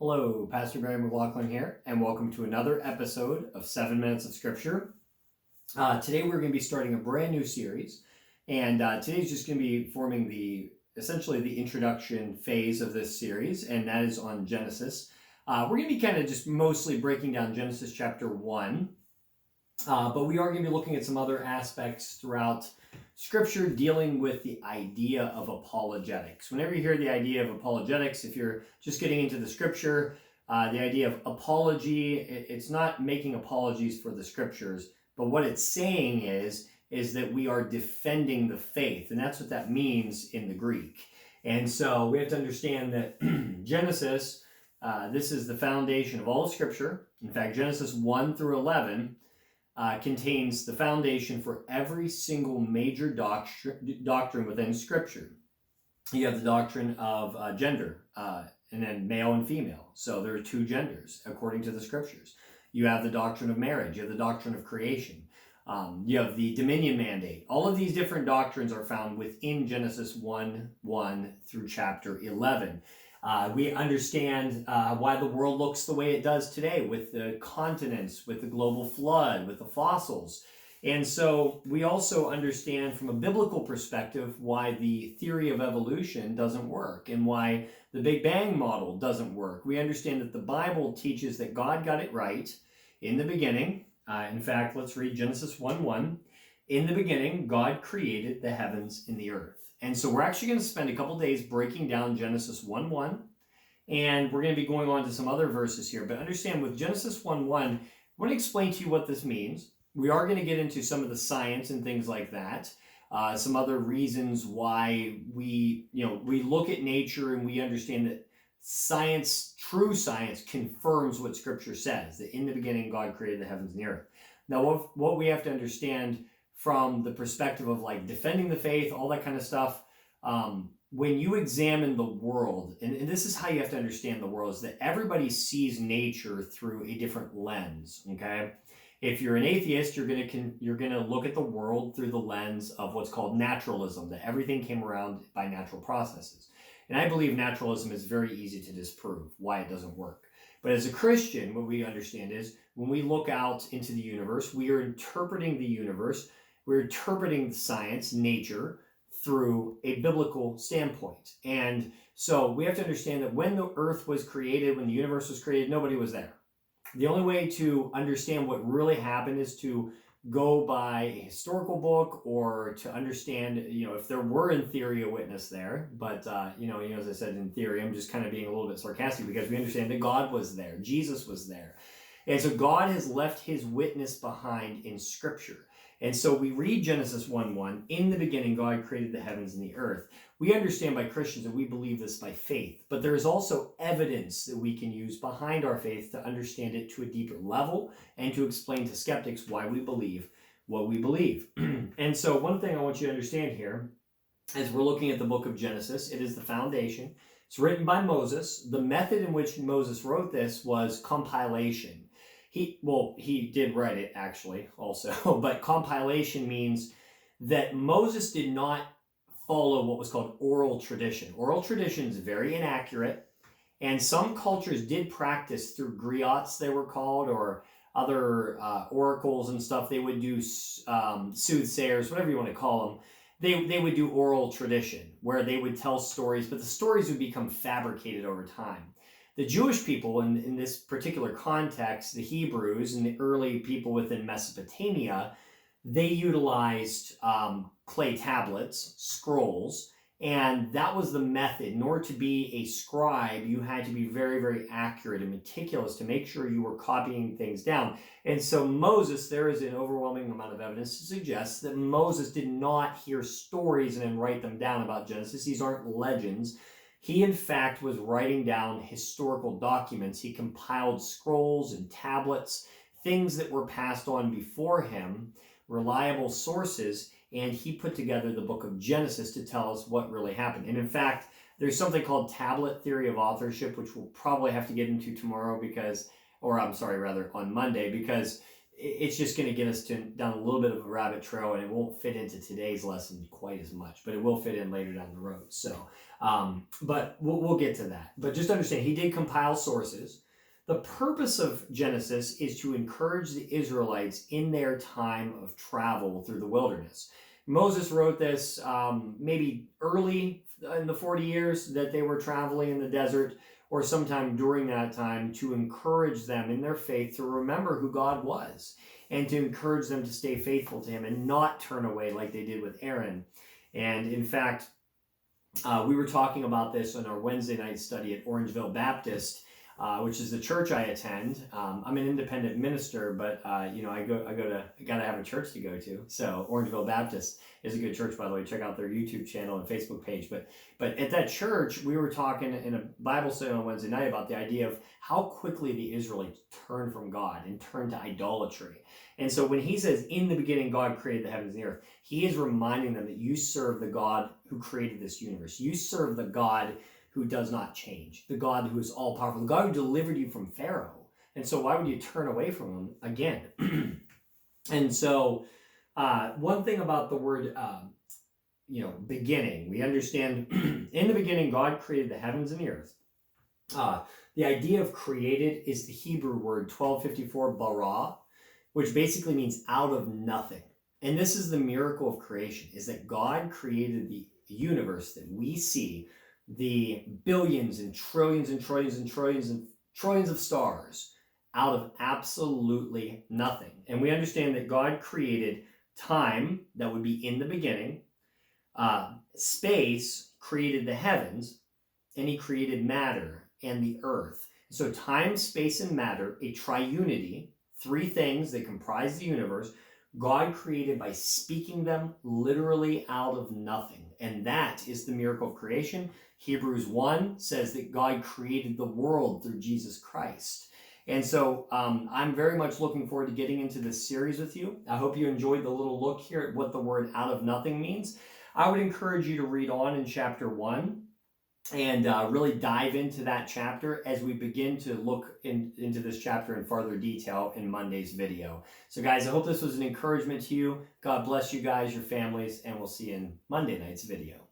Hello, Pastor Barry McLaughlin here, and welcome to another episode of 7 Minutes of Scripture. Today we're going to be starting a brand new series, and today's just going to be forming essentially the introduction phase of this series, and that is on Genesis. We're going to be kind of just mostly breaking down Genesis chapter 1, but we are going to be looking at some other aspects throughout Scripture dealing with the idea of apologetics. Whenever you hear the idea of apologetics, if you're just getting into the Scripture, the idea of apology, it's not making apologies for the Scriptures, but what it's saying is that we are defending the faith, and that's what that means in the Greek. And so we have to understand that Genesis, this is the foundation of all of Scripture. In fact, Genesis 1 through 11 contains the foundation for every single major doctrine within Scripture. You have the doctrine of gender, and then male and female. So there are two genders according to the Scriptures. You have the doctrine of marriage. You have the doctrine of creation. You have the dominion mandate. All of these different doctrines are found within Genesis 1 through chapter 11. We understand why the world looks the way it does today, with the continents, with the global flood, with the fossils. And so we also understand from a biblical perspective why the theory of evolution doesn't work and why the Big Bang model doesn't work. We understand that the Bible teaches that God got it right in the beginning. In fact, let's read Genesis 1:1. In the beginning, God created the heavens and the earth. And so we're actually going to spend a couple days breaking down Genesis 1:1, and we're going to be going on to some other verses here. But understand, with Genesis 1:1, I want to explain to you what this means. We are going to get into some of the science and things like that, some other reasons why we look at nature and we understand that science, true science, confirms what Scripture says, that in the beginning God created the heavens and the earth. Now, what we have to understand from the perspective of like defending the faith, all that kind of stuff, when you examine the world, and this is how you have to understand the world, is that everybody sees nature through a different lens, okay? If you're an atheist, you're gonna look at the world through the lens of what's called naturalism, that everything came around by natural processes. And I believe naturalism is very easy to disprove why it doesn't work. But as a Christian, what we understand is when we look out into the universe, we are interpreting the universe. We're interpreting the science, nature, through a biblical standpoint. And so we have to understand that when the earth was created, when the universe was created, nobody was there. The only way to understand what really happened is to go by a historical book or to understand, if there were in theory a witness there. But, as I said, in theory, I'm just kind of being a little bit sarcastic because we understand that God was there. Jesus was there. And so God has left his witness behind in Scripture. And so we read Genesis 1:1, in the beginning God created the heavens and the earth. We understand by Christians that we believe this by faith, but there is also evidence that we can use behind our faith to understand it to a deeper level and to explain to skeptics why we believe what we believe. And so one thing I want you to understand here, as we're looking at the book of Genesis, it is the foundation. It's written by Moses. The method in which Moses wrote this was compilation. He did write it actually also, but compilation means that Moses did not follow what was called oral tradition. Oral tradition is very inaccurate, and some cultures did practice through griots, they were called, or other oracles and stuff. They would do soothsayers, whatever you want to call them. They would do oral tradition, where they would tell stories, but the stories would become fabricated over time. The Jewish people, in this particular context, the Hebrews and the early people within Mesopotamia, they utilized clay tablets, scrolls, and that was the method. In order to be a scribe, you had to be very, very accurate and meticulous to make sure you were copying things down. And so Moses, there is an overwhelming amount of evidence to suggest that Moses did not hear stories and then write them down about Genesis. These aren't legends. He, in fact, was writing down historical documents. He compiled scrolls and tablets, things that were passed on before him, reliable sources, and he put together the book of Genesis to tell us what really happened. And in fact, there's something called tablet theory of authorship, which we'll probably have to get into tomorrow on Monday, because it's just going to get us down a little bit of a rabbit trail, and it won't fit into today's lesson quite as much, but it will fit in later down the road. So, but we'll get to that. But just understand, he did compile sources. The purpose of Genesis is to encourage the Israelites in their time of travel through the wilderness. Moses wrote this maybe early in the 40 years that they were traveling in the desert, or sometime during that time, to encourage them in their faith to remember who God was and to encourage them to stay faithful to him and not turn away like they did with Aaron. And in fact, we were talking about this in our Wednesday night study at Orangeville Baptist, which is the church I attend. I'm an independent minister, but I gotta have a church to go to. So Orangeville Baptist is a good church, by the way. Check out their YouTube channel and Facebook page. But at that church, we were talking in a Bible study on Wednesday night about the idea of how quickly the Israelites turned from God and turned to idolatry. And so when he says, in the beginning, God created the heavens and the earth, he is reminding them that you serve the God who created this universe. You serve the God who does not change, the God who is all powerful, the God who delivered you from Pharaoh. And so why would you turn away from him again? And so one thing about the word, beginning, we understand in the beginning, God created the heavens and the earth. The idea of created is the Hebrew word 1254 bara, which basically means out of nothing. And this is the miracle of creation, is that God created the universe that we see, the billions and trillions and trillions and trillions and trillions of stars, out of absolutely nothing. And we understand that God created time, that would be in the beginning, space, created the heavens, and he created matter and the earth. So time, space, and matter, a triunity, three things that comprise the universe, God created by speaking them literally out of nothing. And that is the miracle of creation. Hebrews 1 says that God created the world through Jesus Christ. And so I'm very much looking forward to getting into this series with you. I hope you enjoyed the little look here at what the word out of nothing means. I would encourage you to read on in chapter 1 and really dive into that chapter as we begin to look into this chapter in further detail in Monday's video. So guys, I hope this was an encouragement to you. God bless you guys, your families, and we'll see you in Monday night's video.